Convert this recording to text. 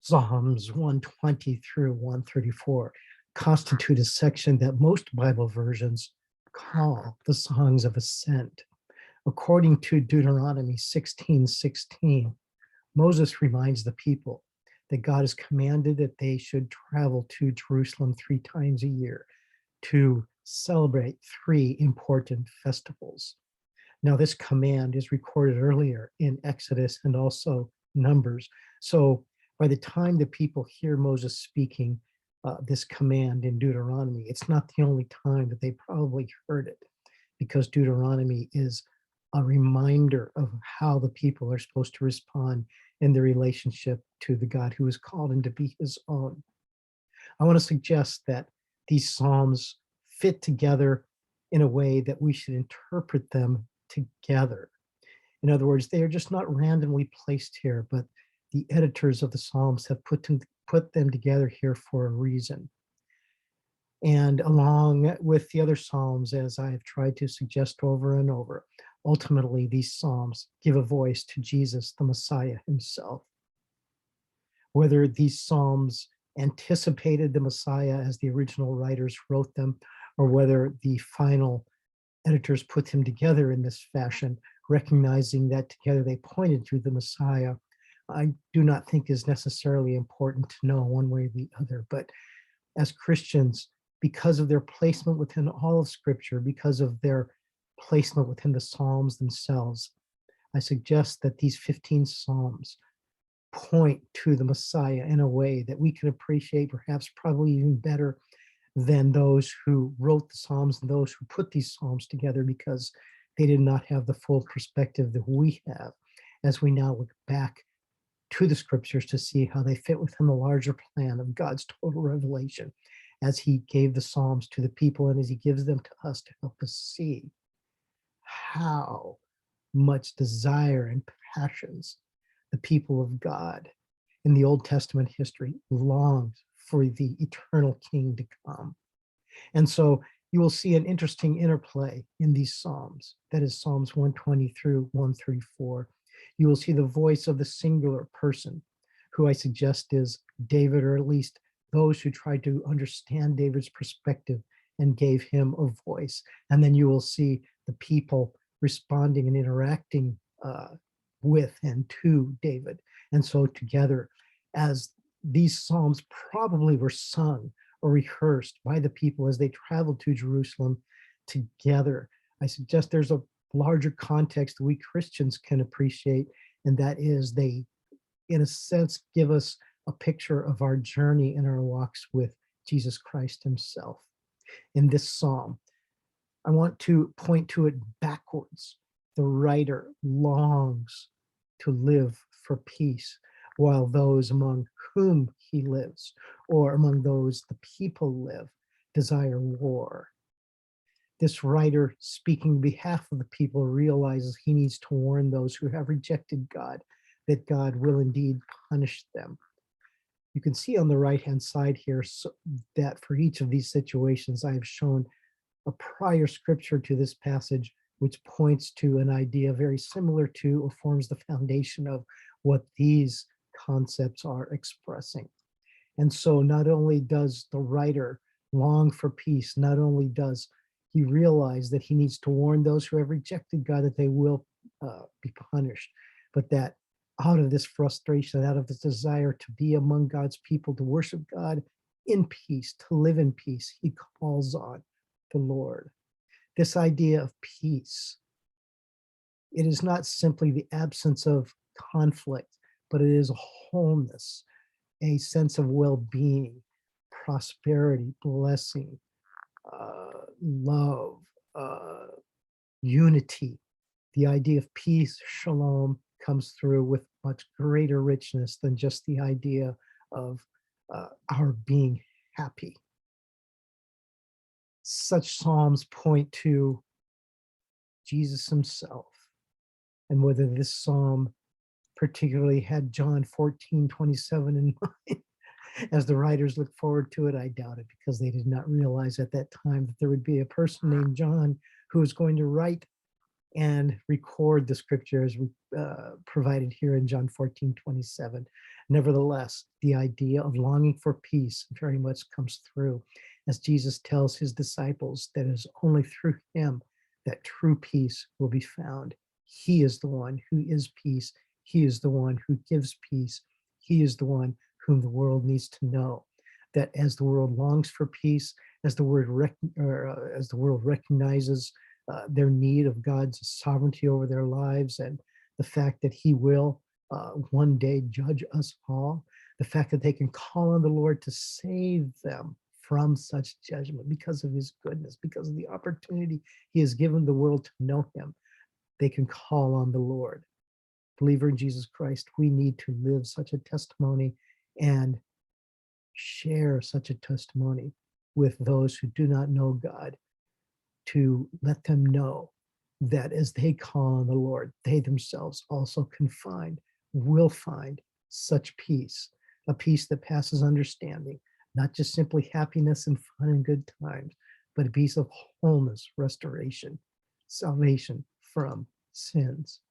Psalms 120 through 134 constitute a section that most Bible versions call the Songs of Ascent. According to Deuteronomy 16:16, Moses reminds the people that God has commanded that they should travel to Jerusalem 3 times a year to celebrate 3 important festivals. Now, this command is recorded earlier in Exodus and also Numbers. So by the time the people hear Moses speaking this command in Deuteronomy, it's not the only time that they probably heard it, because Deuteronomy is a reminder of how the people are supposed to respond in their relationship to the God who has called him to be his own. I want to suggest that these Psalms fit together in a way that we should interpret them together. In other words, they are just not randomly placed here, but the editors of the Psalms have put them together here for a reason. And along with the other Psalms, as I have tried to suggest over and over, ultimately these Psalms give a voice to Jesus, the Messiah himself. Whether these Psalms anticipated the Messiah as the original writers wrote them, or whether the final editors put them together in this fashion, recognizing that together they pointed to the Messiah, I do not think is necessarily important to know one way or the other. But as Christians, because of their placement within all of Scripture, because of their placement within the Psalms themselves, I suggest that these 15 Psalms point to the Messiah in a way that we can appreciate, perhaps probably even better than those who wrote the Psalms and those who put these Psalms together, because they did not have the full perspective that we have as we now look back to the Scriptures to see how they fit within the larger plan of God's total revelation, as he gave the Psalms to the people and as he gives them to us to help us see how much desire and passions the people of God in the Old Testament history longs for the eternal King to come. And so you will see an interesting interplay in these Psalms. That is Psalms 120 through 134. You will see the voice of the singular person, who I suggest is David, or at least those who tried to understand David's perspective and gave him a voice. And then you will see the people responding and interacting with and to David. And so together, as these Psalms probably were sung or rehearsed by the people as they traveled to Jerusalem together, I suggest there's a larger context that we Christians can appreciate, and that is they, in a sense, give us a picture of our journey and our walks with Jesus Christ himself. In this psalm, I want to point to it backwards. The writer longs to live for peace, while those among whom he lives, or among those the people live, desire war. This writer, speaking on behalf of the people, realizes he needs to warn those who have rejected God that God will indeed punish them. You can see on the right-hand side here that for each of these situations, I have shown a prior scripture to this passage, which points to an idea very similar to or forms the foundation of what these concepts are expressing. And so not only does the writer long for peace, not only does he realize that he needs to warn those who have rejected God that they will be punished, but that out of this frustration, out of this desire to be among God's people, to worship God in peace, to live in peace, he calls on the Lord. This idea of peace, it is not simply the absence of conflict, but it is a wholeness, a sense of well-being, prosperity, blessing, love, unity. The idea of peace, shalom, comes through with much greater richness than just the idea of our being happy. Such psalms point to Jesus himself. And whether this psalm particularly had John 14:27 in mind, as the writers look forward to it, I doubt it, because they did not realize at that time that there would be a person named John who was going to write and record the scriptures provided here in John 14:27. Nevertheless, the idea of longing for peace very much comes through as Jesus tells his disciples that it is only through him that true peace will be found. He is the one who is peace. He is the one who gives peace. He is the one whom the world needs to know. That as the world longs for peace, as the world recognizes their need of God's sovereignty over their lives and the fact that he will one day judge us all, the fact that they can call on the Lord to save them from such judgment because of his goodness, because of the opportunity he has given the world to know him, they can call on the Lord. Believer in Jesus Christ, we need to live such a testimony and share such a testimony with those who do not know God, to let them know that as they call on the Lord, they themselves also will find such peace, a peace that passes understanding, not just simply happiness and fun and good times, but a peace of wholeness, restoration, salvation from sins.